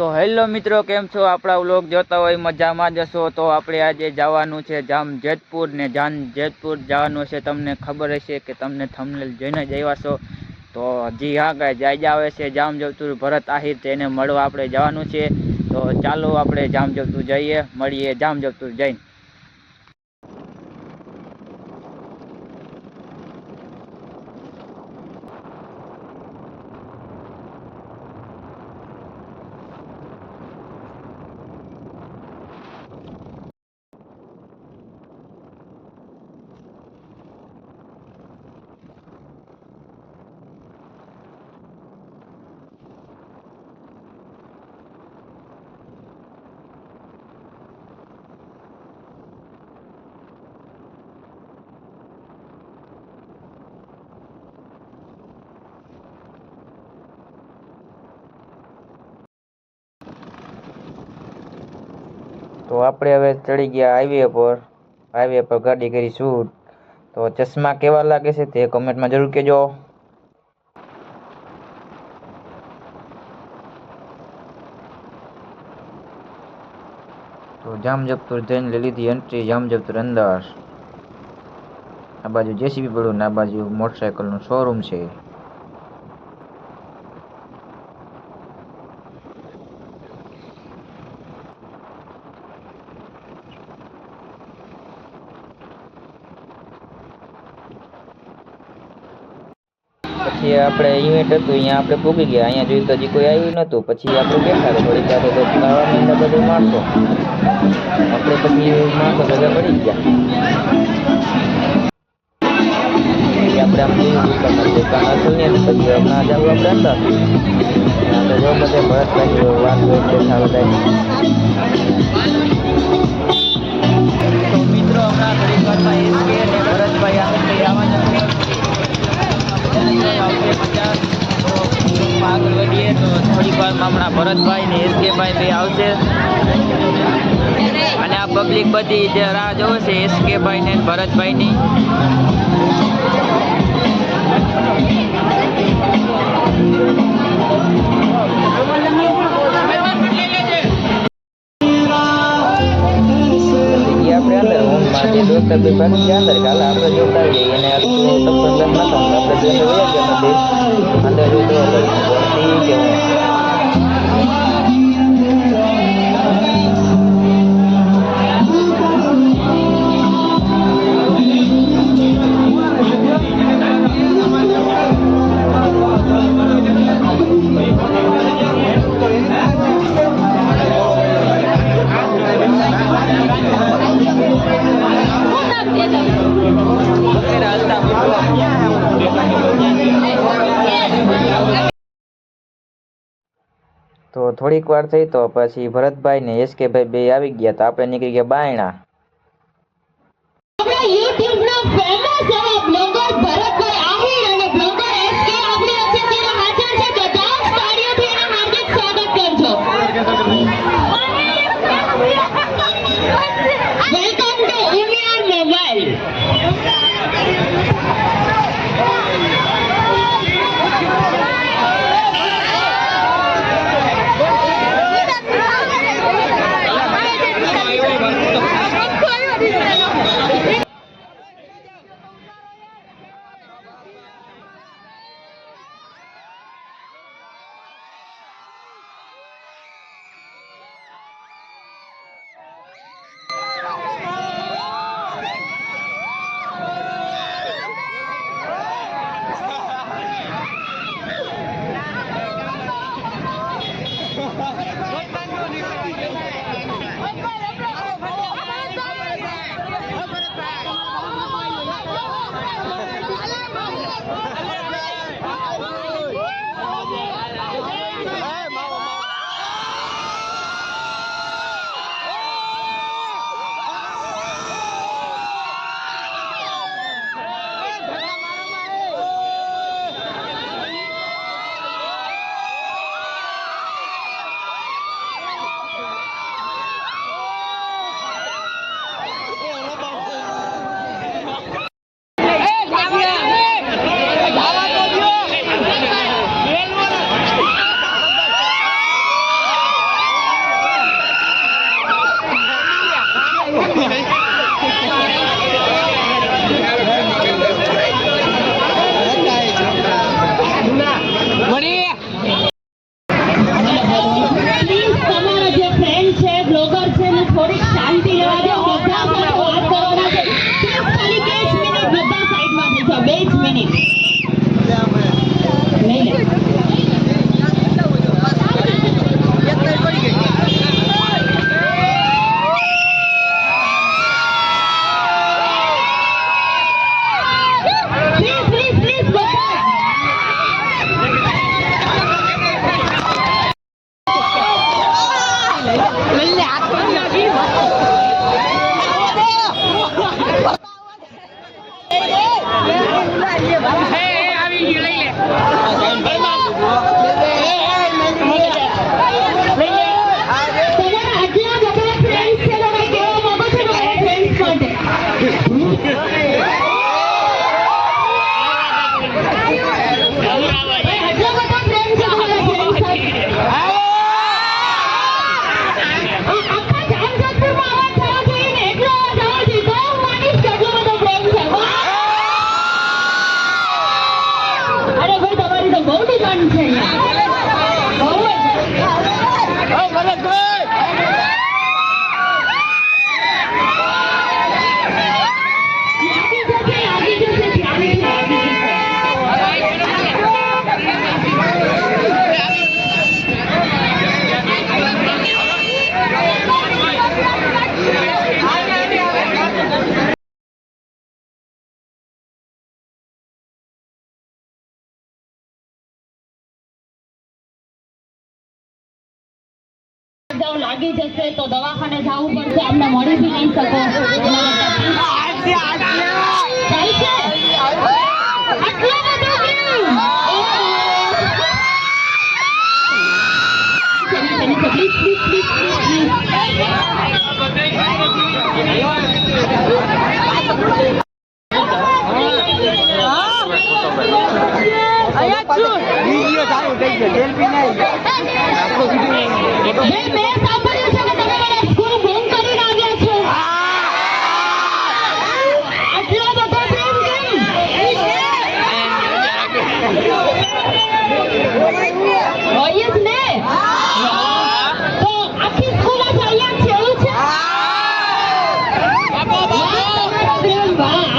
તો હેલો મિત્રો, કેમ છો? આપણા વ્લોગ જોતા હોય મજામાં જશો. તો આપણે આજે જવાનું છે જામજેતપુર ને જામજેતપુર જવાનું છે. તમને ખબર હશે કે તમને થંબનેલ જોઈને જ આવ્યા છો. તો જી હા ગાય જાય આવે છે જામજેતપુર ભરત આહિર, તેને મળવા આપણે જવાનું છે. તો ચાલો આપણે જામજેતપુર જઈએ, મળીએ જામજેતપુર જઈને. તો આપણે હવે ચડી ગયા હાઈવે પર ગાડી કરી શૂટ. તો ચશ્મા કેવા લાગે છે તે કમેન્ટમાં જરૂર કહેજો. તો જામજેતપુર જઈને લઈ લીધી એન્ટ્રી જામજેતપુર અંદર. આ બાજુ જેસીબી પડ્યું ને આ બાજુ મોટરસાયકલનું શોરૂમ છે. પછી આપણે ઇવેન્ટ હતું, અહીંયા આપણે પૂગી ગયા. અહીંયા જોયું તો હજી કોઈ આવ્યું નહોતું. પછી આપણે બેઠા થોડીક વાર, તો ખાવા માંડ્યા બધું માણસો. આપણે પછી માણસો ભેગા પડી ગયા. આપણે આમ દુકાન અસલની હતી. પછી હમણાં જવું આપણે અંદર. આપણે જો બધે ભરતભાઈ વાત હોય બેઠા બધા. તો મિત્રો હમણાં ઘડી વારમાં એસકે અને ભરતભાઈ આવવાના છે. આગળ વધીએ તો થોડીક વારમાં હમણાં ભરતભાઈ ને એસકેભાઈ બે આવશે. અને આ પબ્લિક બધી જે રાહ જોવે છે એસકેભાઈ ને ભરતભાઈની. આપણે અંદર હોમમાં જે દોસ્ત બે બાકી અંદર કાલે આપણે જોતા આવીએ એને આપણે અંદર જોતો કે તો થોડીક વાર થઈ તો પછી ભરતભાઈ ને એસકેભાઈ બે આવી ગયા. તો આપણે નીકળી ગયા બાયણા. ફન છે અહીંયા. બહુ જ. લાગી જશે તો દવાખાને જવું પડશે, અમને મળી બી નહીં શકો. ચાલશે? આટલો બધો કેમ? Please, please, please, please. મેં સાંભળ્યું છે કે તમે મને સ્કૂલ બંધ કરીને આવ્યા છો. આટલો બધો પ્રેમ કેમ? હોય જ ને. તો આખી સ્કૂલ જ અહીંયા જ છે, એવું છે? તમારો પ્રેમ, વાહ.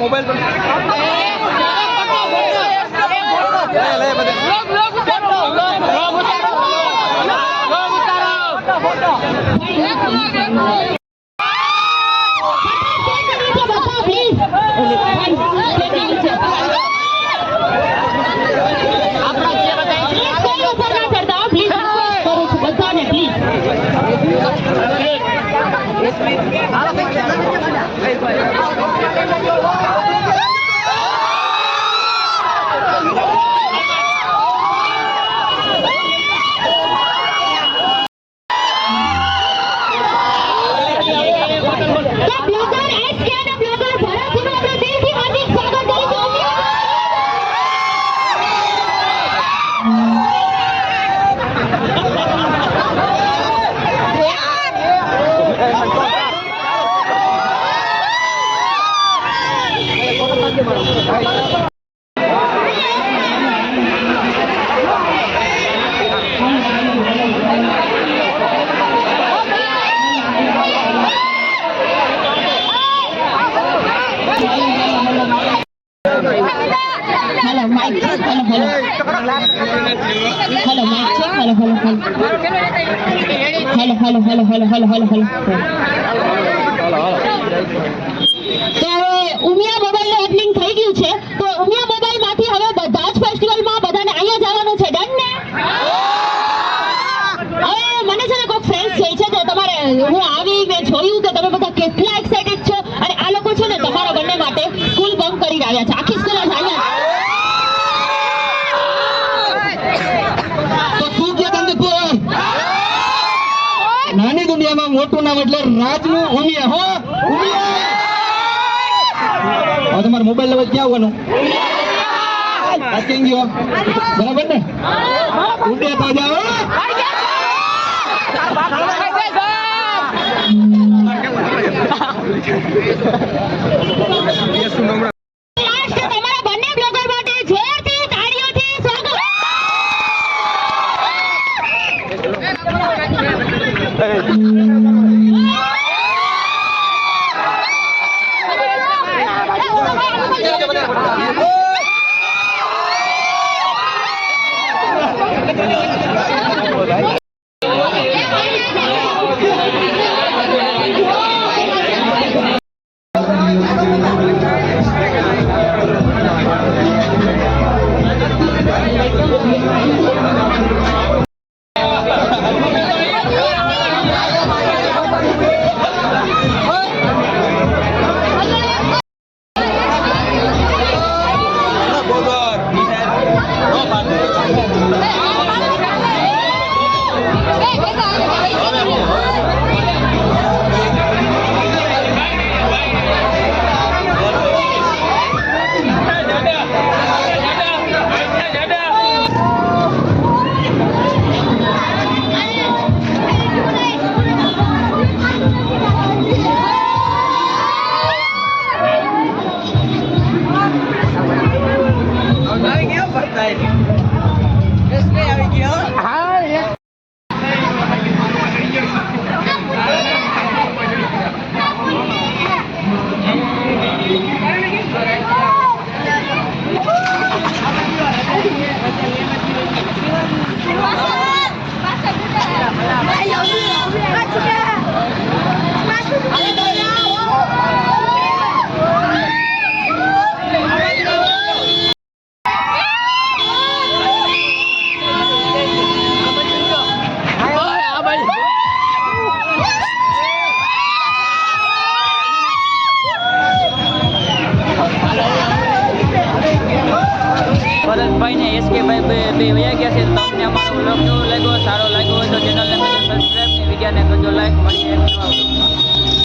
મોબાઈલ પર Hello, mic check. Hello. Hello, mic check. Hello. તો ઉમિયા મોબાઈલ ઓપનિંગ થઈ ગયું છે, તો ઉમિયા મોબાઈલ માંથી હવે બધા જ ફેસ્ટિવલમાં બધાને અહીંયા જવાનું છે. ડન ને? હવે મને છે ને કોઈ ફ્રેન્ડ્સ કહે છે કે તમારે, હું આવી મેં જોયું કે તમે બધા કેટલા એક્સાઇટેડ છો, અને આ લોકો છે ને તમારા બંને માટે સ્કૂલ બંક કરીને આવ્યા છે. આખી સ્કૂલ જ અહીંયા. તો શું કે તમને નાની દુનિયામાં મોટું નામ એટલે રાજનું ઉમિયા. હો ઉમિયા. હવે તમારે મોબાઈલ લેવા ક્યાં આવવાનું? આ કેમ ગયો? બરાબર ને? ઉડ્યા તો જાઓ. તમારા બંને બ્લોગર માટે જોરથી તાળીઓથી સ્વાગત. બે વયા ગયા છે. તમને અમારો વ્લોગ કેવો લાગ્યો, સારો લાગ્યો હોય તો ચેનલને કરજો સબસ્ક્રાઈબ ને વિડીયોને કરજો લાઈક. મળીએ એક નવા vlog.